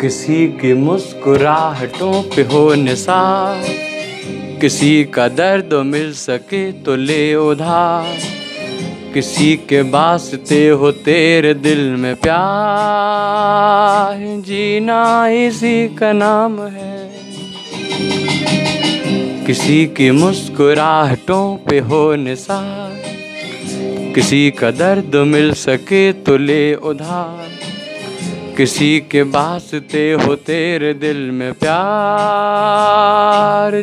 किसी की मुस्कुराहटों पे हो निसार, किसी का दर्द मिल सके तो ले उधार, किसी के वास्ते हो तेरे दिल में प्यार, जीना इसी का नाम है। किसी की मुस्कुराहटों पे हो निसार, किसी का दर्द मिल सके तो ले उधार, किसी के वास्ते हो तेरे दिल में प्यार,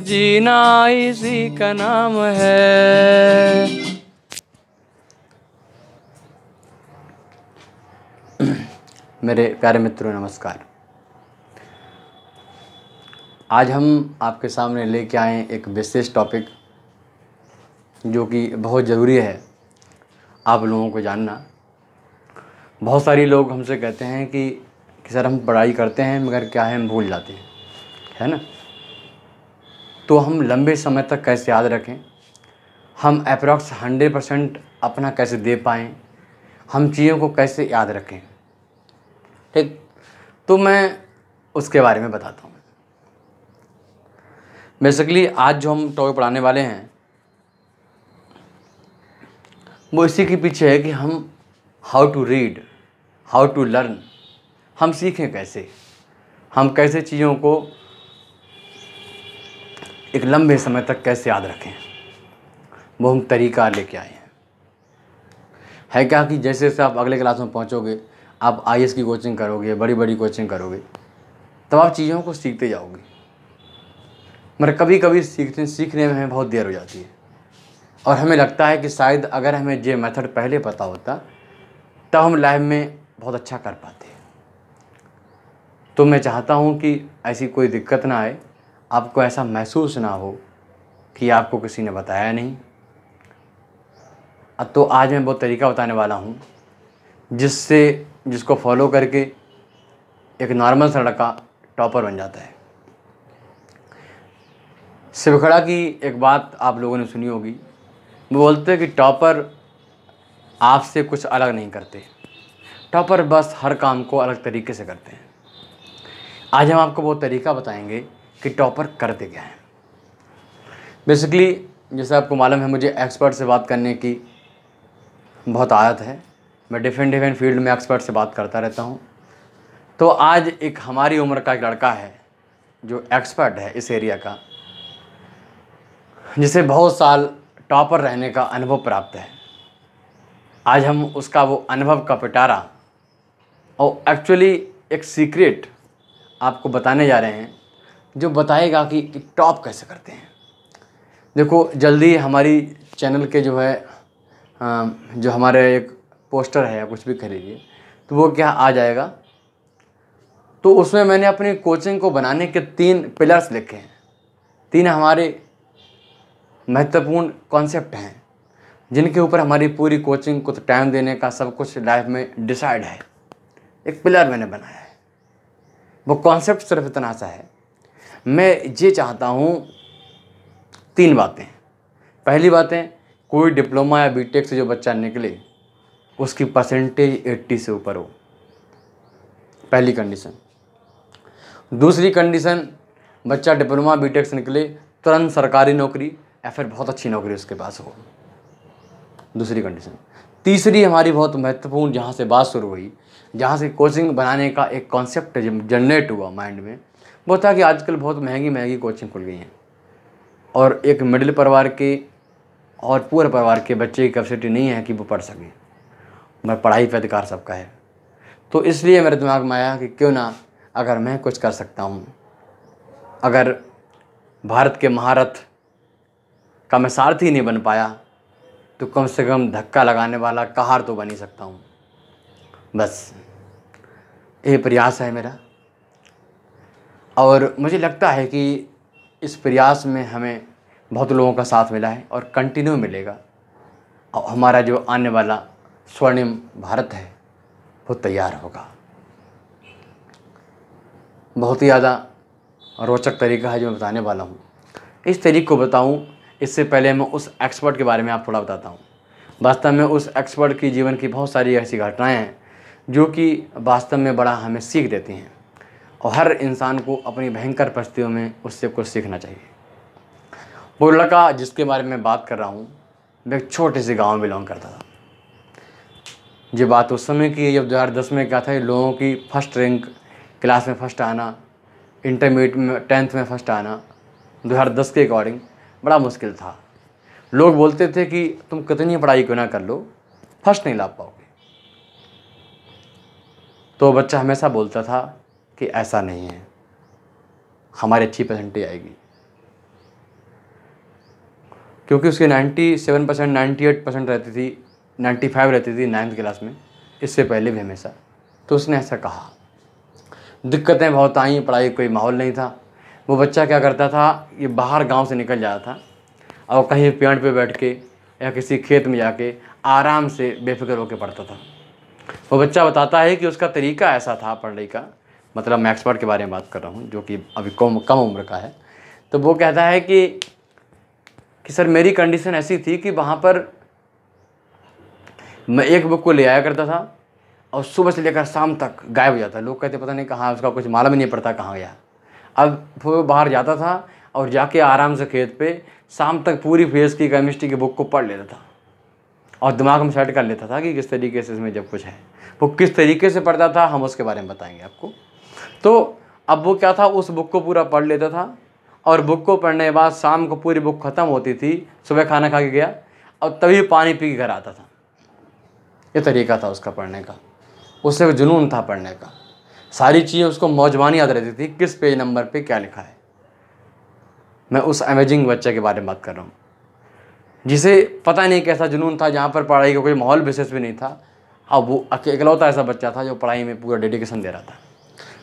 जीना इसी का नाम है। मेरे प्यारे मित्रों नमस्कार। आज हम आपके सामने लेके आए एक विशेष टॉपिक जो कि बहुत ज़रूरी है आप लोगों को जानना। बहुत सारी लोग हमसे कहते हैं कि सर हम पढ़ाई करते हैं मगर क्या है हम भूल जाते हैं, है ना। तो हम लंबे समय तक कैसे याद रखें, हम अप्रॉक्स 100% अपना कैसे दे पाएँ, हम चीज़ों को कैसे याद रखें, ठीक। तो मैं उसके बारे में बताता हूँ। बेसिकली आज जो हम टॉपिक पढ़ाने वाले हैं वो इसी के पीछे है कि हम how to read, how to learn, हम सीखें कैसे, हम कैसे चीज़ों को एक लंबे समय तक कैसे याद रखें, वो हम तरीका लेके आए हैं। है क्या कि जैसे जैसे आप अगले क्लास में पहुंचोगे, आप आईएएस की कोचिंग करोगे, बड़ी बड़ी कोचिंग करोगे, तब आप चीज़ों को सीखते जाओगे। मगर कभी कभी सीखने में हमें बहुत देर हो जाती है और हमें लगता है कि शायद अगर हमें ये मेथड पहले पता होता तब हम लाइफ में बहुत अच्छा कर पाते। तो मैं चाहता हूँ कि ऐसी कोई दिक्कत ना आए, आपको ऐसा महसूस ना हो कि आपको किसी ने बताया नहीं। तो आज मैं वो तरीका बताने वाला हूँ जिसको फॉलो करके एक नॉर्मल सा लड़का टॉपर बन जाता है। शिवखड़ा की एक बात आप लोगों ने सुनी होगी, वो बोलते हैं कि टॉपर आपसे कुछ अलग नहीं करते, टॉपर बस हर काम को अलग तरीके से करते हैं। आज हम आपको वो तरीका बताएंगे कि टॉपर करते क्या हैं। बेसिकली जैसे आपको मालूम है, मुझे एक्सपर्ट से बात करने की बहुत आदत है। मैं डिफरेंट फील्ड में एक्सपर्ट से बात करता रहता हूँ। तो आज एक हमारी उम्र का एक लड़का है जो एक्सपर्ट है इस एरिया का, जिसे बहुत साल टॉपर रहने का अनुभव प्राप्त है। आज हम उसका वो अनुभव का पिटारा और एक्चुअली एक सीक्रेट आपको बताने जा रहे हैं जो बताएगा कि टॉप कैसे करते हैं। देखो जल्दी हमारी चैनल के जो है जो हमारे एक पोस्टर है या कुछ भी खरीदिए तो वो क्या आ जाएगा। तो उसमें मैंने अपनी कोचिंग को बनाने के 3 पिलर्स लिखे हैं। 3 हमारे महत्वपूर्ण कॉन्सेप्ट हैं जिनके ऊपर हमारी पूरी कोचिंग को टाइम देने का सब कुछ लाइफ में डिसाइड है। एक पिलर मैंने बनाया है। वो कॉन्सेप्ट सिर्फ इतना सा है, मैं ये चाहता हूँ 3 बातें। पहली बातें, कोई डिप्लोमा या बीटेक से जो बच्चा निकले उसकी परसेंटेज 80 से ऊपर हो, पहली कंडीशन। दूसरी कंडीशन, बच्चा डिप्लोमा बीटेक से निकले तुरंत सरकारी नौकरी या फिर बहुत अच्छी नौकरी उसके पास हो, दूसरी कंडीशन। तीसरी हमारी बहुत महत्वपूर्ण, जहाँ से बात शुरू हुई, जहाँ से कोचिंग बनाने का एक कॉन्सेप्ट जनरेट हुआ माइंड में, वो था कि आजकल बहुत महंगी कोचिंग खुल गई हैं और एक मिडिल परिवार के और पूरे परिवार के बच्चे की कैपेसिटी नहीं है कि वो पढ़ सकें। मैं पढ़ाई पर अधिकार सबका है। तो इसलिए मेरे दिमाग में आया कि क्यों ना अगर मैं कुछ कर सकता हूँ, अगर भारत के महारथ का मैं सारथी नहीं बन पाया तो कम से कम धक्का लगाने वाला कहार तो बन ही सकता हूँ। बस ये प्रयास है मेरा और मुझे लगता है कि इस प्रयास में हमें बहुत लोगों का साथ मिला है और कंटिन्यू मिलेगा और हमारा जो आने वाला स्वर्णिम भारत है वो तैयार होगा। बहुत ही ज़्यादा रोचक तरीका है जो मैं बताने वाला हूँ। इस तरीके को बताऊँ इससे पहले मैं उस एक्सपर्ट के बारे में आप थोड़ा बताता हूँ। वास्तव में उस एक्सपर्ट की जीवन की बहुत सारी ऐसी घटनाएं हैं जो कि वास्तव में बड़ा हमें सीख देती हैं और हर इंसान को अपनी भयंकर परिस्थितियों में उससे कुछ सीखना चाहिए। वो लड़का जिसके बारे में बात कर रहा हूँ, मैं एक छोटे से गाँव में बिलोंग करता था। ये बात उस समय की है जब 2010 में क्या था, लोगों की फर्स्ट रैंक क्लास में फ़र्स्ट आना, इंटरमीडिएट में 10th में फ़र्स्ट आना 2010 के अकॉर्डिंग बड़ा मुश्किल था। लोग बोलते थे कि तुम कितनी पढ़ाई क्यों ना कर लो, फर्स्ट नहीं ला पाओगे। तो बच्चा हमेशा बोलता था कि ऐसा नहीं है, हमारी अच्छी परसेंटेज आएगी, क्योंकि उसकी 97%, 98% रहती थी, 95 रहती थी 9th क्लास में, इससे पहले भी हमेशा। तो उसने ऐसा कहा। दिक्कतें बहुत आई, पढ़ाई कोई माहौल नहीं था। वो बच्चा क्या करता था, ये बाहर गांव से निकल जाता था और कहीं पेड़ पे बैठ के या किसी खेत में जाके आराम से बेफिक्र होकर पढ़ता था। वो बच्चा बताता है कि उसका तरीका ऐसा था पढ़ने का, मतलब मैं एक्सपर्ट के बारे में बात कर रहा हूँ जो कि अभी कम उम्र का है। तो वो कहता है कि सर मेरी कंडीशन ऐसी थी कि वहाँ पर मैं एक बुक को ले आया करता था और सुबह से लेकर शाम तक गायब हो जाता। लोग कहते पता नहीं कहाँ, उसका कुछ मालूम ही नहीं पड़ता कहाँ गया। अब वो बाहर जाता था और जाके आराम से खेत पे शाम तक पूरी फेस की केमिस्ट्री की बुक को पढ़ लेता था और दिमाग में सेट कर लेता था कि किस तरीके से इसमें जब कुछ है। वो किस तरीके से पढ़ता था हम उसके बारे में बताएंगे आपको। तो अब वो क्या था, उस बुक को पूरा पढ़ लेता था और बुक को पढ़ने के बाद शाम को पूरी बुक ख़त्म होती थी, सुबह खाना खा के गया और तभी पानी पी के घर आता था। ये तरीका था उसका पढ़ने का, उससे जुनून था पढ़ने का। सारी चीज़ें उसको मौजवानी याद रहती थी, किस पेज नंबर पे क्या लिखा है। मैं उस अमेजिंग बच्चे के बारे में बात कर रहा हूँ जिसे पता नहीं कैसा जुनून था, जहाँ पर पढ़ाई का कोई माहौल विशेष भी नहीं था। अब वो इकलौता ऐसा बच्चा था जो पढ़ाई में पूरा डेडिकेशन दे रहा था।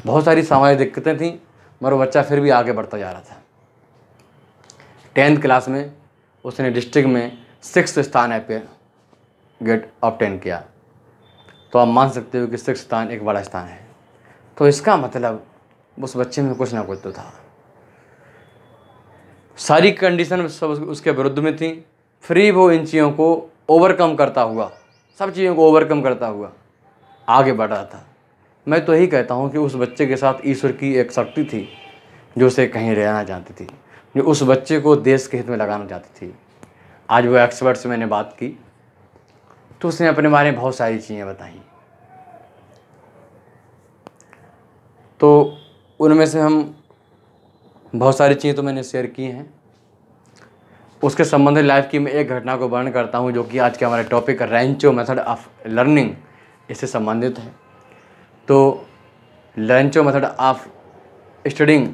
बहुत सारी सामाजिक दिक्कतें थीं मगर वो बच्चा फिर भी आगे बढ़ता जा रहा था। 10th क्लास में उसने डिस्ट्रिक्ट में 6th स्थान है पे गेट ऑब्टेन किया। तो आप मान सकते हो कि 6th स्थान एक बड़ा स्थान है। तो इसका मतलब उस बच्चे में कुछ ना कुछ तो था। सारी कंडीशन सब उसके विरुद्ध में थी, फिर वो इन चीज़ों को ओवरकम करता हुआ, सब चीज़ों को ओवरकम करता हुआ आगे बढ़ रहा था। मैं तो यही कहता हूँ कि उस बच्चे के साथ ईश्वर की एक शक्ति थी जो उसे कहीं रहना चाहती थी, जो उस बच्चे को देश के हित में लगाना चाहती थी। आज वो एक्सपर्ट से मैंने बात की तो उसने अपने बारे में बहुत सारी चीज़ें बताई। तो उनमें से हम बहुत सारी चीज़ें तो मैंने शेयर की हैं। उसके संबंधित लाइफ की मैं एक घटना को वर्णन करता हूँ जो कि आज के हमारे topic Rancho method of learning इससे संबंधित है। तो रेंचो मेथड ऑफ स्टडिंग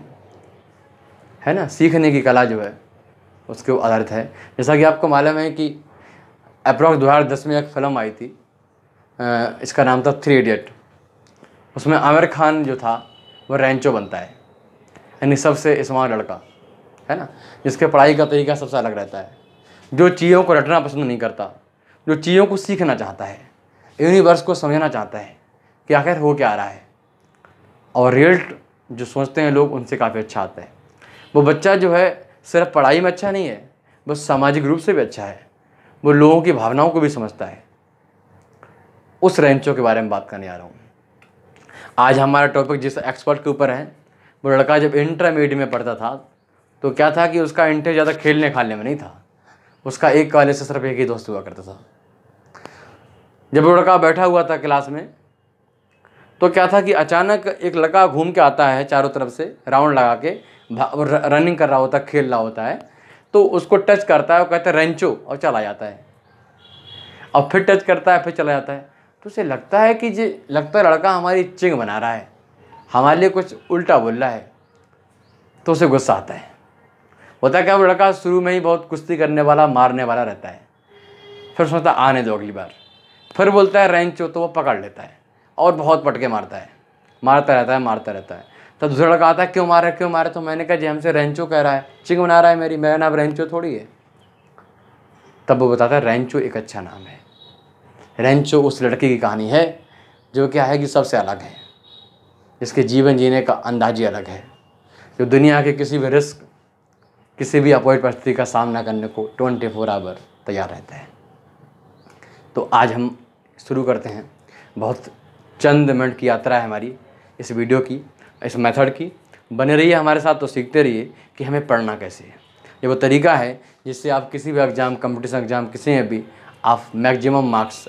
है ना, सीखने की कला जो है उसके आधारित है। जैसा कि आपको मालूम है कि अप्रॉक्स 2010 में एक फ़िल्म आई थी, इसका नाम था 3 इडियट। उसमें आमिर खान जो था वो रेंचो बनता है, यानी सबसे स्मार्ट लड़का है ना, जिसके पढ़ाई का तरीका सबसे अलग रहता है, जो चीज़ों को रटना पसंद नहीं करता, जो चीज़ों को सीखना चाहता है, यूनिवर्स को समझना चाहता है कि आखिर हो क्या रहा है, और रिजल्ट जो सोचते हैं लोग उनसे काफ़ी अच्छा आता है। वो बच्चा जो है सिर्फ पढ़ाई में अच्छा नहीं है, वो सामाजिक रूप से भी अच्छा है, वो लोगों की भावनाओं को भी समझता है। उस रेंचो के बारे में बात करने आ रहा हूँ। आज हमारा टॉपिक जिस एक्सपर्ट के ऊपर है, वो लड़का जब इंटरमीडिएट में पढ़ता था तो क्या था कि उसका इंटरेस्ट ज़्यादा खेलने खालने में नहीं था। उसका एक कॉलेज से सिर्फ एक ही दोस्त हुआ करता था। जब वो लड़का बैठा हुआ था क्लास में तो क्या था कि अचानक एक लड़का घूम के आता है, चारों तरफ से राउंड लगा के रनिंग कर रहा होता है, खेल रहा होता है। तो उसको टच करता है और कहता है रेंचो, और चला जाता है, और फिर टच करता है, फिर चला जाता है। तो उसे लगता है कि लड़का हमारी चिंग बना रहा है, हमारे लिए कुछ उल्टा बोल रहा है। तो उसे गुस्सा आता है। होता है क्या, वो लड़का शुरू में ही बहुत कुश्ती करने वाला, मारने वाला रहता है। फिर सोचता आने दो अगली बार, फिर बोलता है रेंचो, तो वो पकड़ लेता है और बहुत पटके मारता है, मारता रहता है। तो दूसरा लड़का आता है, क्यों मारे? तो मैंने कहा जी हमसे रेंचो कह रहा है, चिंग बना रहा है मेरी, मेरा नाम रेंचो थोड़ी है। तब वो बताता है रेंचो एक अच्छा नाम है। रेंचो उस लड़के की कहानी है जो क्या है कि सबसे अलग है, जिसके जीवन जीने का अंदाज ही अलग है, जो दुनिया के किसी भी रिस्क, किसी भी अपोजिट परिस्थिति का सामना करने को 24 आवर तैयार रहता है। तो आज हम शुरू करते हैं। बहुत चंद मिनट की यात्रा है हमारी इस वीडियो की। इस मेथड की। बने रहिए हमारे साथ, तो सीखते रहिए कि हमें पढ़ना कैसे है। ये वो तरीका है जिससे आप किसी भी एग्ज़ाम, कंपटीशन एग्ज़ाम, किसी में भी आप मैक्सिमम मार्क्स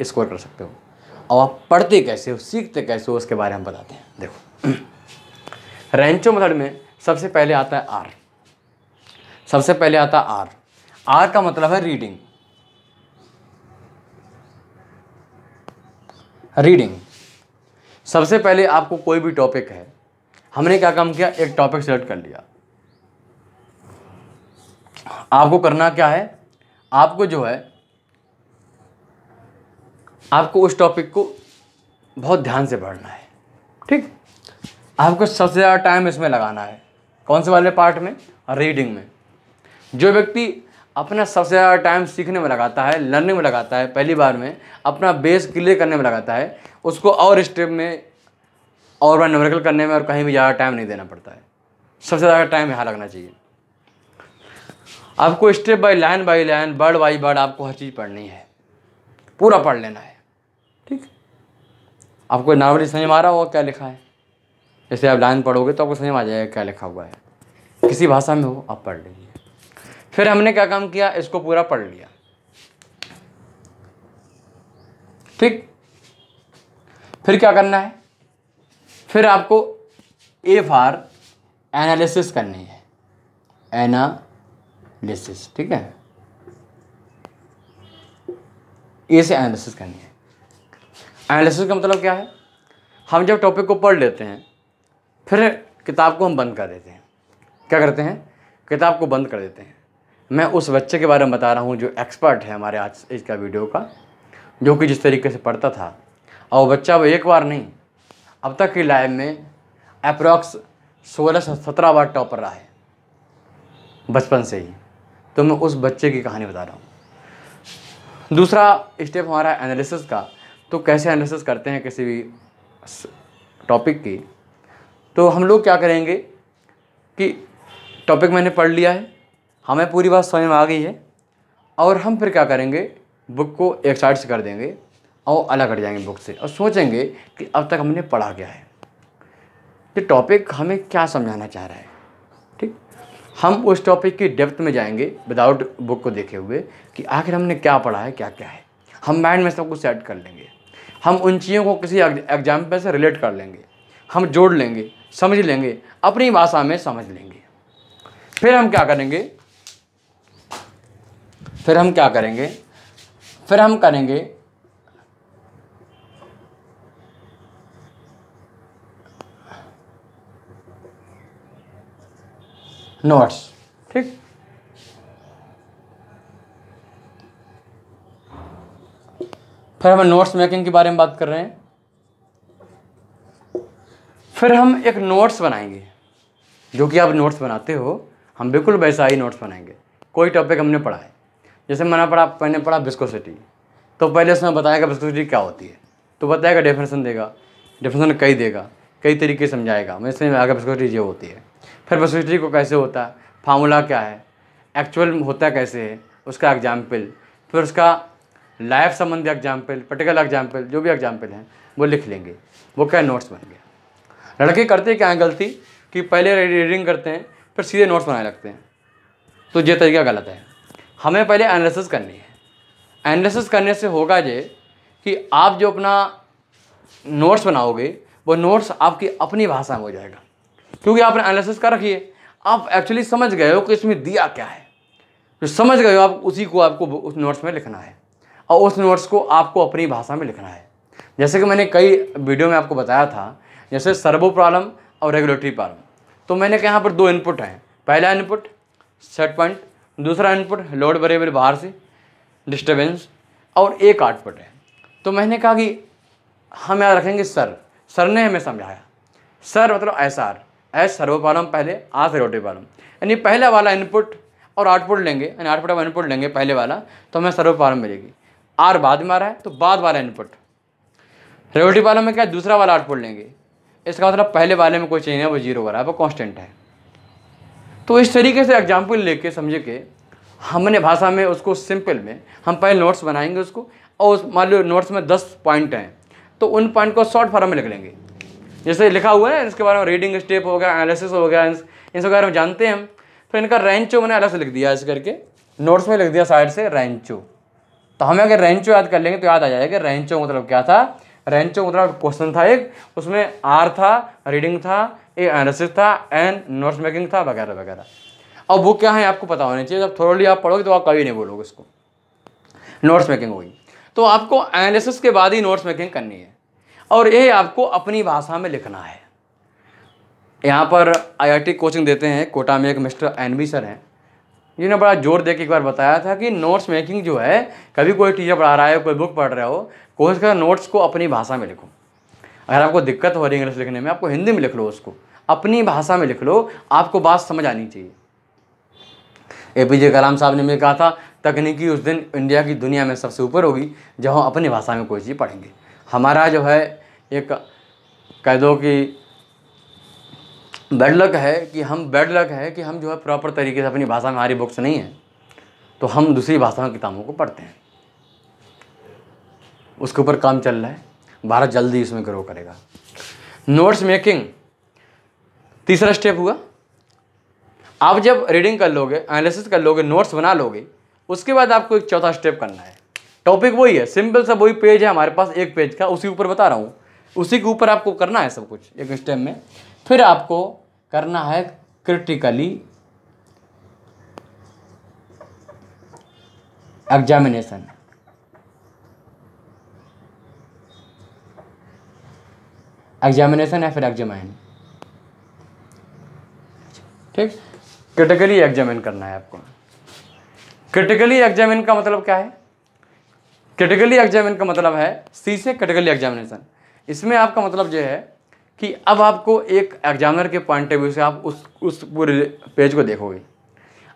स्कोर कर सकते हो। और आप पढ़ते कैसे हो, सीखते कैसे हो, उसके बारे में बताते हैं। देखो, रेंचो मेथड में सबसे पहले आता है आर। सबसे पहले आता है आर। आर का मतलब है रीडिंग। रीडिंग सबसे पहले आपको कोई भी टॉपिक है, हमने क्या काम किया, एक टॉपिक सेलेक्ट कर लिया। आपको करना क्या है, आपको जो है, आपको उस टॉपिक को बहुत ध्यान से पढ़ना है। ठीक, आपको सबसे ज़्यादा टाइम इसमें लगाना है। कौन से वाले पार्ट में, रीडिंग में। जो व्यक्ति अपना सबसे ज़्यादा टाइम सीखने में लगाता है, लर्निंग में लगाता है, पहली बार में अपना बेस क्लियर करने में लगाता है, उसको और स्टेप में और बार न्यूमेरिकल करने में और कहीं भी ज़्यादा टाइम नहीं देना पड़ता है। सबसे ज़्यादा टाइम यहाँ लगना चाहिए। आपको step by line, word by word आपको हर चीज़ पढ़नी है, पूरा पढ़ लेना है। ठीक, आपको नॉर्मली समझ में आ रहा होगा क्या लिखा है। जैसे आप लाइन पढ़ोगे तो आपको समझ में आ जाएगा क्या लिखा हुआ है, किसी भाषा में हो आप पढ़ लीजिए। फिर हमने क्या काम किया, इसको पूरा पढ़ लिया। ठीक, फिर क्या करना है, फिर आपको ए फॉर एनालिसिस करनी है। एनालिसिस, ठीक है, ए से एनालिसिस करनी है। एनालिसिस का मतलब क्या है, हम जब टॉपिक को पढ़ लेते हैं फिर किताब को हम बंद कर देते हैं। क्या करते हैं, किताब को बंद कर देते हैं। मैं उस बच्चे के बारे में बता रहा हूँ जो एक्सपर्ट है हमारे आज इसका वीडियो का, जो कि जिस तरीके से पढ़ता था, और वो बच्चा वो एक बार नहीं, अब तक की लाइफ में अप्रॉक्स 16 से 17 बार टॉपर रहा है बचपन से ही। तो मैं उस बच्चे की कहानी बता रहा हूँ। दूसरा स्टेप हमारा एनालिसिस का। तो कैसे एनालिसिस करते हैं किसी भी टॉपिक की, तो हम लोग क्या करेंगे कि टॉपिक मैंने पढ़ लिया है, हमें पूरी बात समझ में आ गई है, और हम फिर क्या करेंगे, बुक को एक साइड से कर देंगे और अलग हट जाएंगे बुक से, और सोचेंगे कि अब तक हमने पढ़ा क्या है, ये टॉपिक हमें क्या समझाना चाह रहा है। ठीक, हम उस टॉपिक की डेप्थ में जाएंगे विदाउट बुक को देखे हुए कि आखिर हमने क्या पढ़ा है, क्या क्या है। हम माइंड में सब कुछ सेट कर लेंगे, हम उन चीज़ों को किसी एग्जाम्पल से रिलेट कर लेंगे, हम जोड़ लेंगे, समझ लेंगे, अपनी भाषा में समझ लेंगे। फिर हम क्या करेंगे, फिर हम करेंगे नोट्स। ठीक, फिर हम नोट्स मेकिंग के बारे में बात कर रहे हैं। फिर हम एक नोट्स बनाएंगे, जो कि आप नोट्स बनाते हो, हम बिल्कुल वैसा ही नोट्स बनाएंगे। कोई टॉपिक हमने पढ़ा है, जैसे मैंने पढ़ा विस्कोसिटी, तो पहले उसमें बताएगा विस्कोसिटी क्या होती है, तो बताएगा, डेफिनेशन देगा, डेफिनेशन कई देगा, कई तरीके समझाएगा, मैं समझ में आगे विस्कोसिटी ये होती है। फिर विस्कोसिटी को कैसे होता है, फार्मूला क्या है, एक्चुअल होता कैसे है, उसका एग्जाम्पल, फिर उसका लाइफ संबंधी एग्जाम्पल, पर्टिकुलर एग्जाम्पल, जो भी एग्जाम्पल हैं वो लिख लेंगे। वो क्या, नोट्स बन गया। लड़के करते क्या है गलती कि पहले रीडिंग करते हैं फिर सीधे नोट्स बनाने लगते हैं, तो ये तरीका गलत है। हमें पहले एनालिसिस करनी है। एनालिसिस करने से होगा ये कि आप जो अपना नोट्स बनाओगे वो नोट्स आपकी अपनी भाषा में हो जाएगा, क्योंकि आपने एनालिसिस कर रखी है, आप एक्चुअली समझ गए हो कि इसमें दिया क्या है, जो समझ गए हो आप उसी को आपको उस नोट्स में लिखना है, और उस नोट्स को आपको अपनी भाषा में लिखना है। जैसे कि मैंने कई वीडियो में आपको बताया था, जैसे सर्वो प्रॉब्लम और रेगुलेटरी प्रॉब्लम, तो मैंने कहा यहाँ पर दो इनपुट हैं, पहला इनपुट सेट पॉइंट, दूसरा इनपुट लोड वेरिएबल बाहर से डिस्टर्बेंस, और एक आउटपुट है। तो मैंने कहा कि हम याद रखेंगे सर ने हमें समझाया, सर मतलब S R, S servo problem पहले, आर रेगुलेटरी प्रॉब्लम, यानी पहले वाला इनपुट और आउटपुट लेंगे, यानी आउटपुट और इनपुट लेंगे पहले वाला, तो हमें सर्वो प्रॉब्लम मिलेगी। आर बाद में आ रहा है तो बाद वाला इनपुट, रेगुलेटरी प्रॉब्लम में क्या है, दूसरा वाला आउटपुट लेंगे, इसका मतलब पहले वाले में कोई चेंज है, वो जीरो हो रहा है, वो कांस्टेंट है। तो इस तरीके से एग्जाम्पल लेके समझे के हमने भाषा में उसको सिंपल में हम पहले नोट्स बनाएंगे उसको, और मान लो नोट्स में 10 पॉइंट हैं तो उन पॉइंट को शॉर्ट फॉर्म में लिख लेंगे। जैसे लिखा हुआ है इसके बारे में, रीडिंग स्टेप हो गया, एनालिसिस हो गया, इन सब बारे में जानते हैं हम। फिर इनका रेंचो मैंने अलग से लिख दिया, ऐसे करके नोट्स में लिख दिया साइड से रेंचो। तो हमें अगर रेंचो याद कर लेंगे तो याद आ जाएगा रेंचो मतलब क्या था। रेंचो मतलब क्वेश्चन था एक, उसमें आर था, रीडिंग था, ए एनालिसिस था, एंड नोट्स मेकिंग था, वगैरह वगैरह। अब वो क्या है आपको पता होना चाहिए, जब थोड़ी आप पढ़ोगे तो आप कभी नहीं बोलोगे उसको। नोट्स मेकिंग होगी तो आपको एनालिसिस के बाद ही नोट्स मेकिंग करनी है, और ये आपको अपनी भाषा में लिखना है। यहाँ पर आईआईटी कोचिंग देते हैं कोटा में एक मिस्टर एनवी सर हैं, जिन्होंने बड़ा जोर दे के एक बार बताया था कि नोट्स मेकिंग जो है, कभी कोई टीचर पढ़ा रहा है, कोई बुक पढ़ रहे हो, कोशिश कर नोट्स को अपनी भाषा में लिखो। अगर आपको दिक्कत हो रही है इंग्लिश लिखने में, आपको हिंदी में लिख लो, उसको अपनी भाषा में लिख लो, आपको बात समझ आनी चाहिए। एपीजे कलाम साहब ने भी कहा था तकनीकी उस दिन इंडिया की दुनिया में सबसे ऊपर होगी जब हम अपनी भाषा में कोई चीज़ पढ़ेंगे। हमारा जो है एक कह दो कि बैड लक है कि हम जो है प्रॉपर तरीके से अपनी भाषा में, हमारी बुक्स नहीं है तो हम दूसरी भाषा की किताबों को पढ़ते हैं। उसके ऊपर काम चल रहा है, भारत जल्दी इसमें ग्रो करेगा। नोट्स मेकिंग तीसरा स्टेप हुआ। आप जब रीडिंग कर लोगे, एनालिसिस कर लोगे, नोट्स बना लोगे, उसके बाद आपको एक चौथा स्टेप करना है। टॉपिक वही है, सिंपल सा वही पेज है हमारे पास, एक पेज का, उसी ऊपर बता रहा हूँ, उसी के ऊपर आपको करना है सब कुछ एक स्टेप में। फिर आपको करना है क्रिटिकली एग्जामिनेशन। एग्जामिनेशन या फिर एग्जामाइन, ठीक, क्रिटिकली एग्जामिन करना है आपको। क्रिटिकली एग्जामिन का मतलब क्या है? क्रिटिकली एग्जामिन का मतलब है सी से क्रिटिकली एग्जामिनेशन। इसमें आपका मतलब जो है कि अब आपको एक एग्जामिनर के पॉइंट ऑफ व्यू से आप उस पूरे पेज को देखोगे।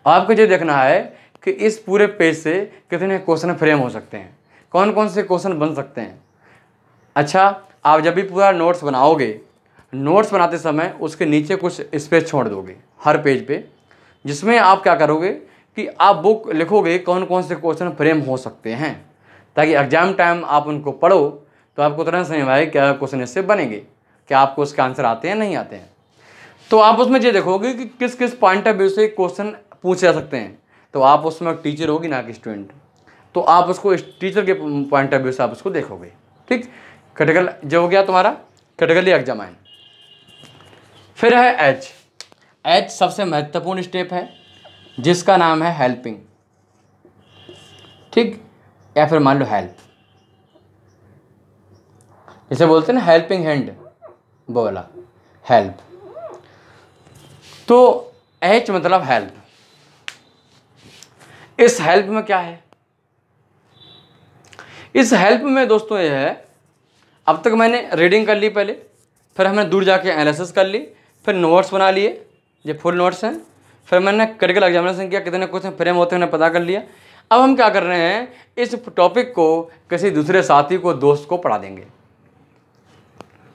आपको ये देखना है कि इस पूरे पेज से कितने क्वेश्चन फ्रेम हो सकते हैं, कौन कौन से क्वेश्चन बन सकते हैं। अच्छा, आप जब भी पूरा नोट्स बनाओगे, नोट्स बनाते समय उसके नीचे कुछ स्पेस छोड़ दोगे हर पेज पे, जिसमें आप क्या करोगे कि आप बुक लिखोगे कौन कौन से क्वेश्चन फ्रेम हो सकते हैं, ताकि एग्जाम टाइम आप उनको पढ़ो तो आपको तुरंत समझ में आए क्या क्वेश्चन इससे बनेंगे, क्या आपको उसके आंसर आते हैं नहीं आते हैं। तो आप उसमें ये देखोगे कि किस किस पॉइंट ऑफ व्यू से क्वेश्चन पूछे जा सकते हैं। तो आप उसमें टीचर होगी ना कि स्टूडेंट, तो आप उसको टीचर के पॉइंट ऑफ व्यू से आप उसको देखोगे। ठीक, क्रिटिकल जो हो गया तुम्हारा क्रिटिकली एग्जामाइन। फिर है एच। एच सबसे महत्वपूर्ण स्टेप है, जिसका नाम है हेल्पिंग। ठीक, या फिर मान लो हेल्प, जैसे बोलते हैं ना हेल्पिंग हैंड, बोला हेल्प। तो एच मतलब हेल्प। इस हेल्प में क्या है? इस हेल्प में दोस्तों ये है, अब तक मैंने रीडिंग कर ली पहले, फिर हमने दूर जाके एनालिसिस कर ली, फिर नोट्स बना लिए, ये फुल नोट्स हैं, फिर मैंने क्रिटिकल एग्जामिनेशन किया, कितने क्वेश्चन फ्रेम होते हैं मैंने पता कर लिया। अब हम क्या कर रहे हैं, इस टॉपिक को किसी दूसरे साथी को, दोस्त को पढ़ा देंगे।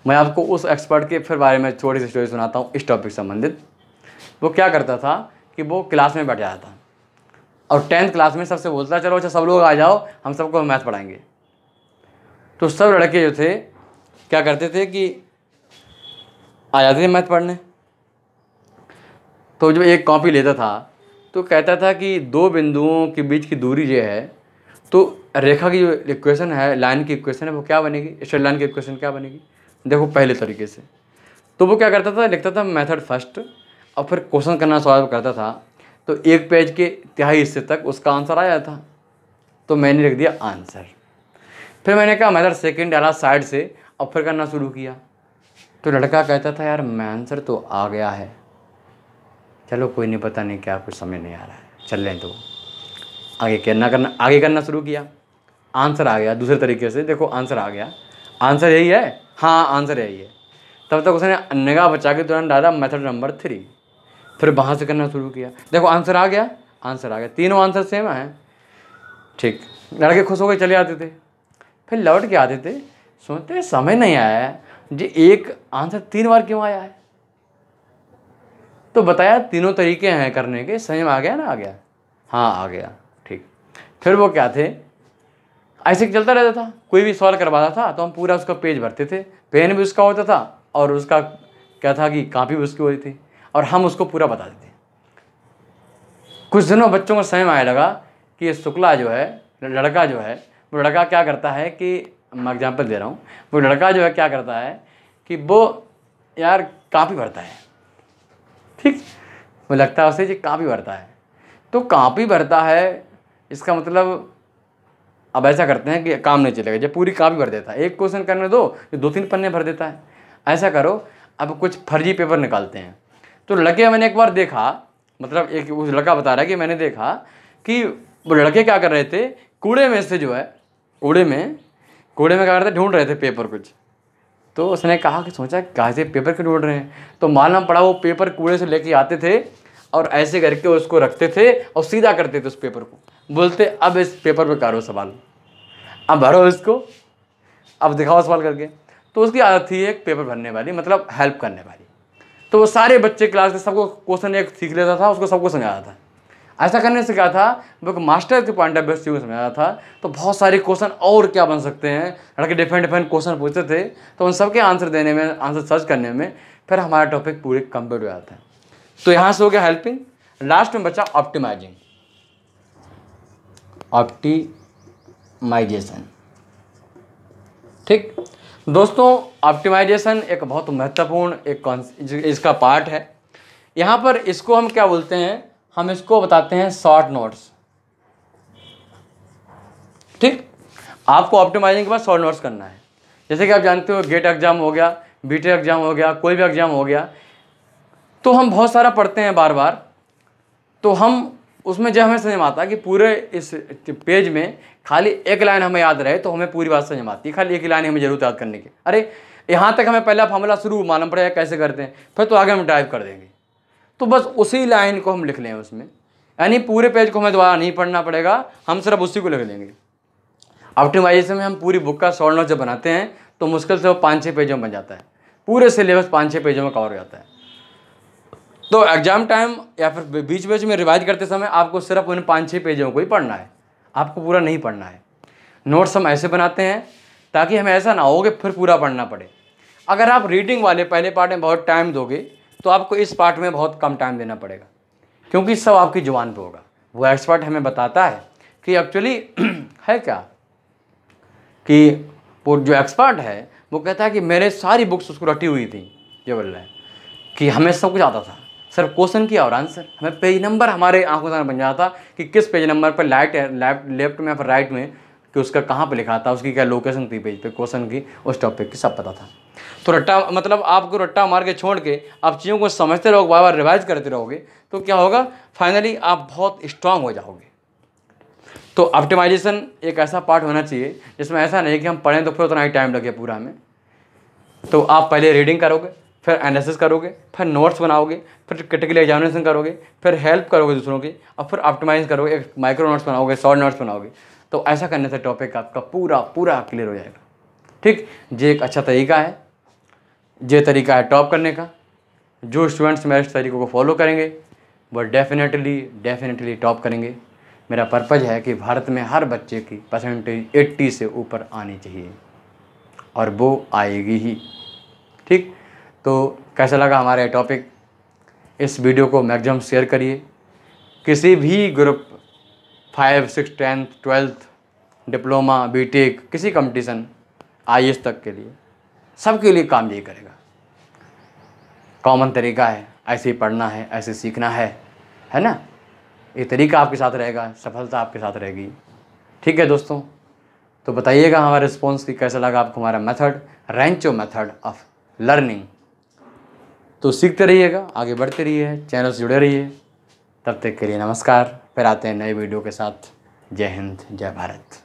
मैं आपको उस एक्सपर्ट के फिर बारे में थोड़ी सी स्टोरी सुनाता हूँ इस टॉपिक से संबंधित। वो क्या करता था कि वो क्लास में बैठ जाता था और 10th क्लास में सबसे बोलता चलो अच्छा सब लोग आ जाओ, हम सबको मैथ पढ़ाएंगे। तो सब लड़के जो थे क्या करते थे कि आ जाते थे मैथ पढ़ने। तो जब एक कॉपी लेता था तो कहता था कि दो बिंदुओं के बीच की दूरी जो है, तो रेखा की जो इक्वेशन है, लाइन की इक्वेशन है, वो क्या बनेगी, स्ट्रेट लाइन की इक्वेशन क्या बनेगी, देखो पहले तरीके से। तो वो क्या करता था, लिखता था मेथड फर्स्ट और फिर क्वेश्चन करना सॉल्व करता था, तो एक पेज के तिहाई हिस्से तक उसका आंसर आ जाता। तो मैंने लिख दिया आंसर। फिर मैंने कहा मेथड सेकंड डाला साइड से और फिर करना शुरू किया। तो लड़का कहता था यार मैं आंसर तो आ गया है, चलो कोई नहीं, पता नहीं क्या, कुछ समझ नहीं आ रहा है, चल लें। तो आगे करना शुरू किया, आंसर आ गया दूसरे तरीके से, देखो आंसर आ गया, आंसर यही है, हाँ आंसर यही है। तब तक उसने निगाह बचा के तुरंत डाला मेथड नंबर 3। फिर वहाँ से करना शुरू किया, देखो आंसर आ गया, आंसर आ गया, तीनों आंसर सेम है। ठीक, लड़के खुश हो के चले आते थे। फिर लौट के आते थे, सोचते समझ नहीं आया जी एक आंसर 3 बार क्यों आया है। तो बताया तीनों तरीके हैं करने के, समझ में आ गया ना, आ गया, हाँ आ गया। ठीक, फिर वो क्या थे, ऐसे चलता रहता था, कोई भी सवाल करवाता था तो हम पूरा उसका पेज भरते थे, पेन भी उसका होता था और उसका क्या था कि कापी उसकी हुई थी और हम उसको पूरा बता देते। कुछ दिनों बच्चों को समझ में आने लगा कि ये शुक्ला जो है, लड़का जो है, वो लड़का क्या करता है कि, मैं एग्जाम्पल दे रहा हूँ, वो लड़का जो है क्या करता है कि वो यार कापी भरता है, ठीक, वो लगता है उसे कि कापी भरता है। तो कापी भरता है इसका मतलब अब ऐसा करते हैं कि काम नहीं चलेगा जब पूरी कापी भर देता है, एक क्वेश्चन करने दो तो 2-3 पन्ने भर देता है। ऐसा करो, अब कुछ फर्जी पेपर निकालते हैं। तो लड़के, मैंने एक बार देखा, मतलब एक उस लड़का बता रहा है कि मैंने देखा कि वो लड़के क्या कर रहे थे, कूड़े में से जो है, कूड़े में क्या कर रहे थे, ढूंढ रहे थे पेपर कुछ। तो उसने कहा कि सोचा कैसे पेपर क्यों ढूंढ रहे हैं, तो मालूम पड़ा वो पेपर कूड़े से लेके आते थे और ऐसे करके उसको रखते थे और सीधा करते थे उस पेपर को, बोलते अब इस पेपर पे करो सवाल, अब भरो इसको, अब दिखाओ सवाल करके। तो उसकी आदत थी एक पेपर भरने वाली, मतलब हेल्प करने वाली। तो वो सारे बच्चे क्लास के सबको क्वेश्चन एक सीख लेता था, उसको सबको समझाता था। ऐसा करने से क्या था, वो मास्टर के पॉइंट ऑफ व्यू से समझाया था। तो बहुत सारे क्वेश्चन और क्या बन सकते हैं, लड़के डिफरेंट क्वेश्चन पूछते थे, तो उन सबके आंसर देने में, आंसर सर्च करने में फिर हमारा टॉपिक पूरे कंप्लीट हो जाता है। तो यहाँ से हो गया हेल्पिंग। लास्ट में बचा ऑप्टिमाइजिंग, ऑप्टिमाइजेशन। ठीक दोस्तों, ऑप्टिमाइजेशन एक बहुत महत्वपूर्ण इसका पार्ट है। यहाँ पर इसको हम क्या बोलते हैं, हम इसको बताते हैं शॉर्ट नोट्स। ठीक, आपको ऑप्टिमाइजिंग के बाद शॉर्ट नोट्स करना है। जैसे कि आप जानते हो गेट एग्जाम हो गया, बीटेक एग्जाम हो गया, कोई भी एग्जाम हो गया, तो हम बहुत सारा पढ़ते हैं बार बार। तो हम उसमें जब हमें समझ में आता है कि पूरे इस पेज में खाली एक लाइन हमें याद रहे तो हमें पूरी बात समझ में आती है, खाली एक ही लाइन हमें जरूरत याद करने की। अरे यहाँ तक हमें पहला फॉर्मूला शुरू मालूम पड़ेगा कैसे करते हैं, फिर तो आगे हम टाइप कर देंगे। तो बस उसी लाइन को हम लिख लें उसमें, यानी पूरे पेज को हमें दोबारा नहीं पढ़ना पड़ेगा, हम सिर्फ उसी को लिख लेंगे। ऑप्टिमाइजेशन में हम पूरी बुक का शॉर्ट नोट जब बनाते हैं तो मुश्किल से वो 5-6 पेजों में बन जाता है, पूरे सिलेबस 5-6 पेजों में कवर हो जाता है। तो एग्जाम टाइम या फिर बीच बीच में रिवाइज करते समय आपको सिर्फ उन 5-6 पेजों को ही पढ़ना है, आपको पूरा नहीं पढ़ना है। नोट्स हम ऐसे बनाते हैं ताकि हमें ऐसा ना हो कि फिर पूरा पढ़ना पड़े। अगर आप रीडिंग वाले पहले पार्ट में बहुत टाइम दोगे तो आपको इस पार्ट में बहुत कम टाइम देना पड़ेगा, क्योंकि सब आपकी जुबान पे होगा। वो एक्सपर्ट हमें बताता है कि एक्चुअली है क्या, कि वो जो एक्सपर्ट है वो कहता है कि मेरे सारी बुक्स उसको रटी हुई थी, ये बोल रहा है कि हमें सब कुछ आता था, सिर्फ क्वेश्चन किया और आंसर, हमें पेज नंबर हमारे आंखों सामने बन जाता कि किस पेज नंबर पर लेफ्ट में या फिर राइट में, कि उसका कहाँ पे लिखा था, उसकी क्या लोकेशन थी पेज पे, क्वेश्चन की, उस टॉपिक की सब पता था। तो रट्टा मतलब आपको रट्टा मार के छोड़ के आप चीज़ों को समझते रहोगे, बार बार रिवाइज करते रहोगे, तो क्या होगा, फाइनली आप बहुत स्ट्रांग हो जाओगे। तो ऑप्टिमाइजेशन एक ऐसा पार्ट होना चाहिए जिसमें ऐसा नहीं कि हम पढ़ें तो फिर उतना ही टाइम लगे पूरा हमें। तो आप पहले रीडिंग करोगे, फिर एनालिसिस करोगे, फिर नोट्स बनाओगे, फिर क्रिटिकल एग्जामिनेशन करोगे, फिर हेल्प करोगे दूसरों की, और फिर ऑप्टिमाइज करोगे, एक माइक्रो नोट्स बनाओगे, शॉर्ट नोट्स बनाओगे। तो ऐसा करने से टॉपिक आपका पूरा पूरा क्लियर हो जाएगा। ठीक, ये एक अच्छा तरीका है, ये तरीका है टॉप करने का। जो स्टूडेंट्स मेरे इस तरीकों को फॉलो करेंगे वो डेफिनेटली टॉप करेंगे। मेरा पर्पज़ है कि भारत में हर बच्चे की परसेंटेज 80 से ऊपर आनी चाहिए, और वो आएगी ही। ठीक, तो कैसा लगा हमारा ये टॉपिक, इस वीडियो को मैक्सिमम शेयर करिए। किसी भी group 5, 6, 10th, 12th, diploma, B Tech, किसी कंपटीशन IAS तक के लिए, सबके लिए काम यही करेगा। कॉमन तरीका है, ऐसे ही पढ़ना है, ऐसे सीखना है ना। ये तरीका आपके साथ रहेगा, सफलता आपके साथ रहेगी। ठीक है दोस्तों, तो बताइएगा हमारे रिस्पॉन्स की कैसा लगा आपको हमारा method, Rancho method of learning. तो सीखते रहिएगा, आगे बढ़ते रहिए, चैनल से जुड़े रहिए। तब तक के लिए नमस्कार, फिर आते हैं नए वीडियो के साथ। जय हिंद, जय भारत।